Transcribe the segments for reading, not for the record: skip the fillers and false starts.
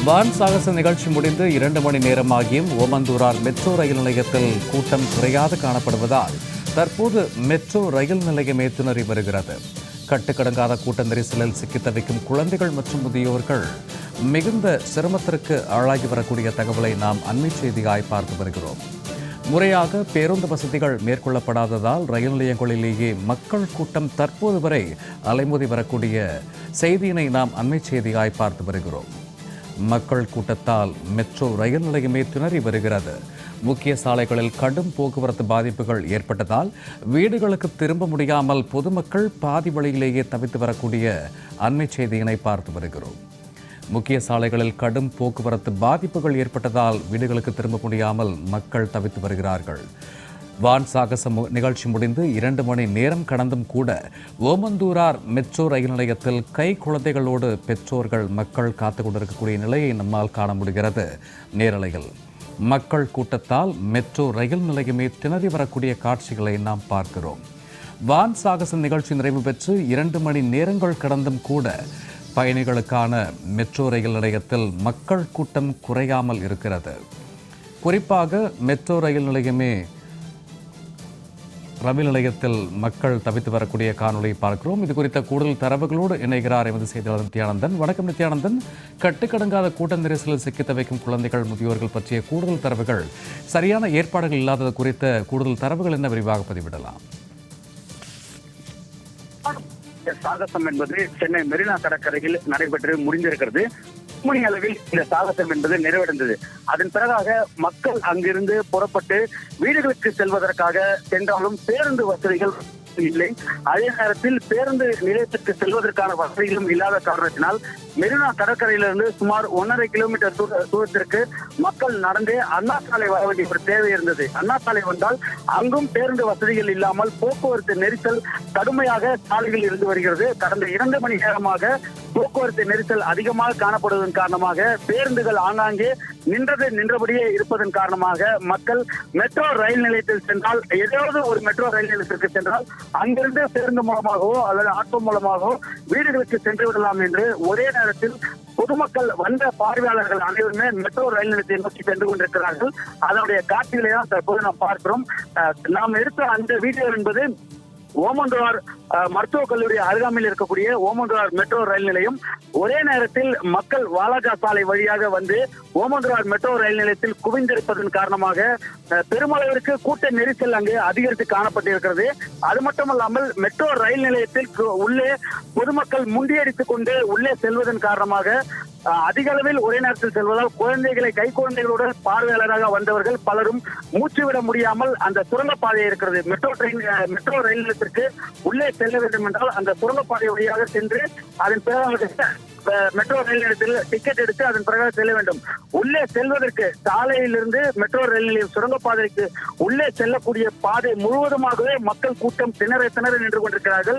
வான் சாகச நிகழ்ச்சி முடிந்து 2 மணி நேரமாகியும் ஓமந்தூரார் மெட்ரோ ரயில் நிலையத்தில் கூட்டம் குறையாது காணப்படுவதால் தற்போது மெட்ரோ ரயில் நிலையமே திணறி வருகிறது. கட்டுக்கடங்காத கூட்ட நெரிசலில் சிக்கித் தவிக்கும் குழந்தைகள் மற்றும் முதியோர்கள் மிகுந்த சிரமத்திற்கு ஆளாகி வரக்கூடிய தகவலை நாம் அண்மை செய்தியாய் பார்த்து வருகிறோம். முறையாக பேருந்து வசதிகள் மேற்கொள்ளப்படாததால் ரயில் நிலையங்களிலேயே மக்கள் கூட்டம் தற்போது வரை அலைமோதி வரக்கூடிய செய்தியினை நாம் அண்மை செய்தியாய் பார்த்து வருகிறோம். மக்கள் கூட்டத்தால் மெட்ரோ ரயில் நிலையமே திணறி வருகிறது. முக்கிய சாலைகளில் கடும் போக்குவரத்து பாதிப்புகள் ஏற்பட்டதால் வீடுகளுக்கு திரும்ப முடியாமல் பொதுமக்கள் பாதி வழியிலேயே தவித்து வரக்கூடிய அண்மை செய்தியினை பார்த்து வருகிறோம். முக்கிய சாலைகளில் கடும் போக்குவரத்து பாதிப்புகள் ஏற்பட்டதால் வீடுகளுக்கு திரும்ப முடியாமல் மக்கள் தவித்து வருகிறார்கள். வான் சாகச நிகழ்ச்சி முடிந்து 2 மணி நேரம் கடந்தும் கூட ஓமந்தூரார் மெட்ரோ ரயில் நிலையத்தில் கை குழந்தைகளோடு பெற்றோர்கள் மக்கள் காத்து கொண்டிருக்கக்கூடிய நிலையை நம்மால் காண முடிகிறது. நேரலையில் மக்கள் கூட்டத்தால் மெட்ரோ ரயில் நிலையமே திணறி வரக்கூடிய காட்சிகளை நாம் பார்க்கிறோம். வான் சாகச நிகழ்ச்சி நிறைவு பெற்று 2 மணி நேரங்கள் கடந்தும் கூட பயணிகளுக்கான மெட்ரோ ரயில் நிலையத்தில் மக்கள் கூட்டம் குறையாமல் இருக்கிறது. குறிப்பாக மெட்ரோ ரயில் நிலையத்தில் மக்கள் தவித்து வரக்கூடிய காணொலியை பார்க்கிறோம். இது குறித்த கூடுதல் தரவுகளோடு இணைகிறார் எமது செய்தியாளர் நித்யானந்தன். வணக்கம் நித்யானந்தன். கட்டுக்கடங்காத கூட்ட நெரிசலில் சிக்கித் தவிக்கும் குழந்தைகள் முதியோர்கள் பற்றிய கூடுதல் தரவுகள், சரியான ஏற்பாடுகள் இல்லாதது குறித்த கூடுதல் தரவுகள் என்ன விரிவாக பதிவிடலாம்? சாகசம் என்பது சென்னை மெரினா கடற்கரையில் நடைபெற்று முடிந்திருக்கிறது. மணி அளவில் இந்த சாகசம் என்பது நிறைவடைந்தது. அதன் பிறகாக மக்கள் அங்கிருந்து புறப்பட்டு வீடுகளுக்கு செல்வதற்காக சென்றாலும் பேருந்து வசதிகள் இல்லை. அதே நேரத்தில் பேருந்து நிலையத்திற்கு செல்வதற்கான வசதிகளும் இல்லாத காரணத்தினால் மெரினா கடற்கரையிலிருந்து சுமார் 1.5 கிலோமீட்டர் தூரத்திற்கு மக்கள் நடந்தே அண்ணா சாலை வர வேண்டிய ஒரு தேவை இருந்தது. அண்ணா சாலை வந்தால் அங்கும் பேருந்து வசதிகள் இல்லாமல் போக்குவரத்து நெரிசல் கடுமையாக சாலையில் இருந்து வருகிறது. கடந்த 2 மணி நேரமாக போக்குவரத்து நெரிசல் அதிகமாக காணப்படுவதன் காரணமாக பேருந்துகள் ஆங்காங்கே நின்றபடியே இருப்பதன் காரணமாக மக்கள் மெட்ரோ ரயில் நிலையத்தில் சென்றால், ஏதாவது ஒரு மெட்ரோ ரயில் நிலையத்திற்கு சென்றால் அங்கிருந்து பேருந்து மூலமாகவோ அல்லது ஆட்டோ மூலமாகவோ வீடுகளுக்கு சென்று விடலாம் என்று ஒரே நேரத்தில் பொதுமக்கள் வந்த பார்வையாளர்கள் அனைவருமே மெட்ரோ ரயில் நிலையத்தை நோக்கி சென்று கொண்டிருக்கிறார்கள். அதனுடைய காட்சிகளை தான் தற்போது நாம் பார்க்கிறோம். நாம் எடுத்த அந்த வீடியோ என்பது ஓமந்தூரார் மருத்துவக் கல்லூரி அருகாமையில் இருக்கக்கூடிய ஓமந்தூரார் மெட்ரோ ரயில் நிலையம். ஒரே நேரத்தில் மக்கள் வாலாஜா சாலை வழியாக வந்து ஓமந்தூரார் மெட்ரோ ரயில் நிலையத்தில் குவிந்திருப்பதன் காரணமாக பெருமளவிற்கு கூட்ட நெரிசல் அங்கு அதிகரித்து காணப்பட்டிருக்கிறது. அது மட்டுமல்லாமல் மெட்ரோ ரயில் நிலையத்தில் உள்ளே பொதுமக்கள் முண்டியடித்துக் கொண்டு உள்ளே செல்வதன் காரணமாக அதிக அளவில் ஒரே நேரத்தில் செல்வதால் கை குழந்தைகளோடு பார்வையாளராக வந்தவர்கள் பலரும் மூச்சுவிட முடியாமல் அந்த சுரங்கப்பாதை இருக்கிறது. மெட்ரோ ரயில் நிலையத்திற்கு உள்ளே செல்ல வேண்டும் என்றால் அந்த சுரங்கப்பாதை வழியாக சென்று அதன் பிறகு மெட்ரோ ரயில் நிலையத்தில் டிக்கெட் எடுத்து அதன் பிறகு செல்ல வேண்டும். உள்ளே செல்வதற்கு சாலையிலிருந்து மெட்ரோ ரயில் நிலையம் சுரங்கப்பாதைக்கு உள்ளே செல்லக்கூடிய பாதை முழுவதுமாகவே மக்கள் கூட்டம் திணற நின்று கொண்டிருக்கிறார்கள்.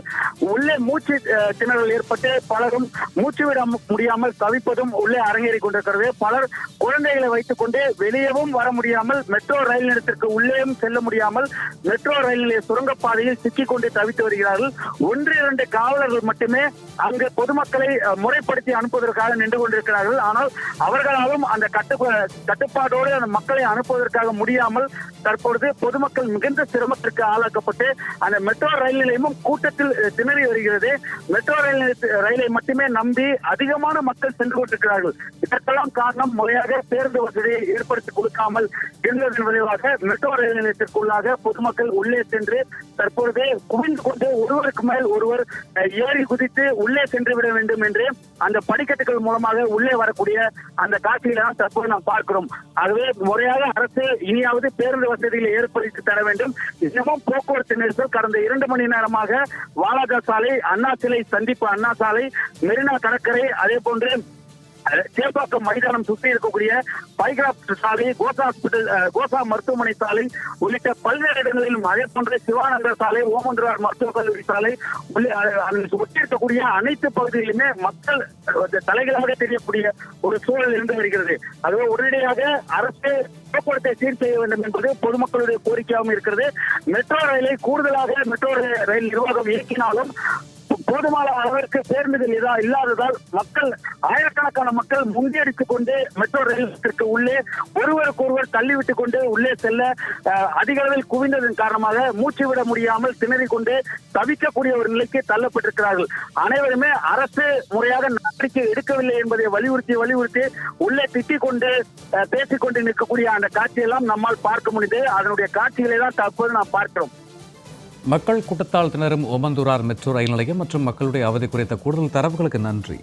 உள்ளே மூச்சு திணறல் ஏற்பட்டு பலரும் மூச்சுவிட முடியாமல் தவிப்பதும் உள்ளே அரங்கேறி கொண்டிருக்கிறது. பலர் குழந்தைகளை வைத்துக் கொண்டு வெளியவும் வர முடியாமல் மெட்ரோ ரயில் நிலையத்திற்கு உள்ளேயும் செல்ல முடியாமல் மெட்ரோ ரயில் நிலைய சுரங்கப்பாதையில் சிக்கிக் கொண்டு தவித்து வருகிறார்கள். 1-2 காவலர்கள் மட்டுமே அங்கு பொதுமக்களை முறைப்படுத்தி அனுப்புவதற்காக நின்று கொண்டிருக்கிறார்கள். ஆனால் அவர்களாலும் அந்த கட்டுப்பாட்டோடு அந்த மக்களை அனுப்புவதற்காக முடியாமல் தற்பொழுது பொதுமக்கள் மிகுந்த சிரமத்திற்கு ஆளாக்கப்பட்டு அந்த மெட்ரோ ரயில் நிலையமும் கூட்டத்தில் திணறி வருகிறது. மெட்ரோ ரயிலை மட்டுமே நம்பி அதிகமான மக்கள் சென்று கொண்டிருக்கிறார்கள். இதற்கெல்லாம் காரணம் முறையாக பேருந்து வசதியை ஏற்படுத்தி கொடுக்காமல் இருந்ததன் விளைவாக மெட்ரோ ரயில் நிலையத்திற்குள்ளாக பொதுமக்கள் உள்ளே சென்று தற்பொழுது குவிந்து கொண்டு ஒருவருக்கு மேல் ஒருவர் ஏறி குதித்து உள்ளே சென்று விட வேண்டும் என்று அந்த படிக்கட்டுகள் மூலமாக உள்ளே வரக்கூடிய அந்த காட்சிகளை தான் தற்போது நாம் பார்க்கிறோம். ஆகவே முறையாக அரசு இனியாவது பேருந்து வசதிகளை ஏற்படுத்தி தர வேண்டும். இன்னமும் போக்குவரத்து நெரிசல் கடந்த 2 மணி நேரமாக வாலாஜா சாலை, அண்ணா சிலை சந்திப்பு அண்ணா சாலை, மெரினா கடற்கரை, அதே போன்று சேப்பாக்கம் மைதானம் சுற்றி இருக்கக்கூடிய பைகிராப்ட் சாலை, கோசா மருத்துவமனை சாலை உள்ளிட்ட பல்வேறு இடங்களிலும், அதே போன்ற சிவானந்தர் சாலை, ஓமந்தூரார் மருத்துவக் கல்லூரி சாலை ஒட்டி இருக்கக்கூடிய அனைத்து பகுதிகளிலுமே மக்கள் தலைகளாக தெரியக்கூடிய ஒரு சூழல் இருந்து வருகிறது. அதுவே உடனடியாக அரசு போக்குவரத்தை சீர் செய்ய வேண்டும் என்பது பொதுமக்களுடைய கோரிக்கையாகவும் இருக்கிறது. மெட்ரோ ரயிலை கூடுதலாக மெட்ரோ ரயில் நிர்வாகம் இயக்கினாலும் போதுமான அளவிற்கு பேருந்துகள் இல்லாததால் மக்கள் ஆயிரக்கணக்கான மக்கள் முந்தியடித்துக் கொண்டு மெட்ரோ ரயிலுக்கு உள்ளே ஒருவருக்கொருவர் தள்ளிவிட்டுக் கொண்டு உள்ளே செல்ல அதிக அளவில் குவிந்ததன் காரணமாக மூச்சு விட முடியாமல் திணறிக் கொண்டு தவிக்கக்கூடிய ஒரு நிலைக்கு தள்ளப்பட்டிருக்கிறார்கள். அனைவருமே அரசு முறையாக நடவடிக்கை எடுக்கவில்லை என்பதை வலியுறுத்தி உள்ளே திட்டிக் கொண்டு பேசிக் கொண்டு நிற்கக்கூடிய அந்த காட்சியெல்லாம் நம்மால் பார்க்க முடியுது. அதனுடைய காட்சிகளை தான் தற்போது நாம் பார்க்கிறோம். மக்கள் கூட்டத்தால் திணறும் ஓமந்தூரார் மெட்ரோ ரயில் நிலையம் மற்றும் மக்களுடைய அவதி குறித்த கூடுதல் தரவுகளுக்கு நன்றி.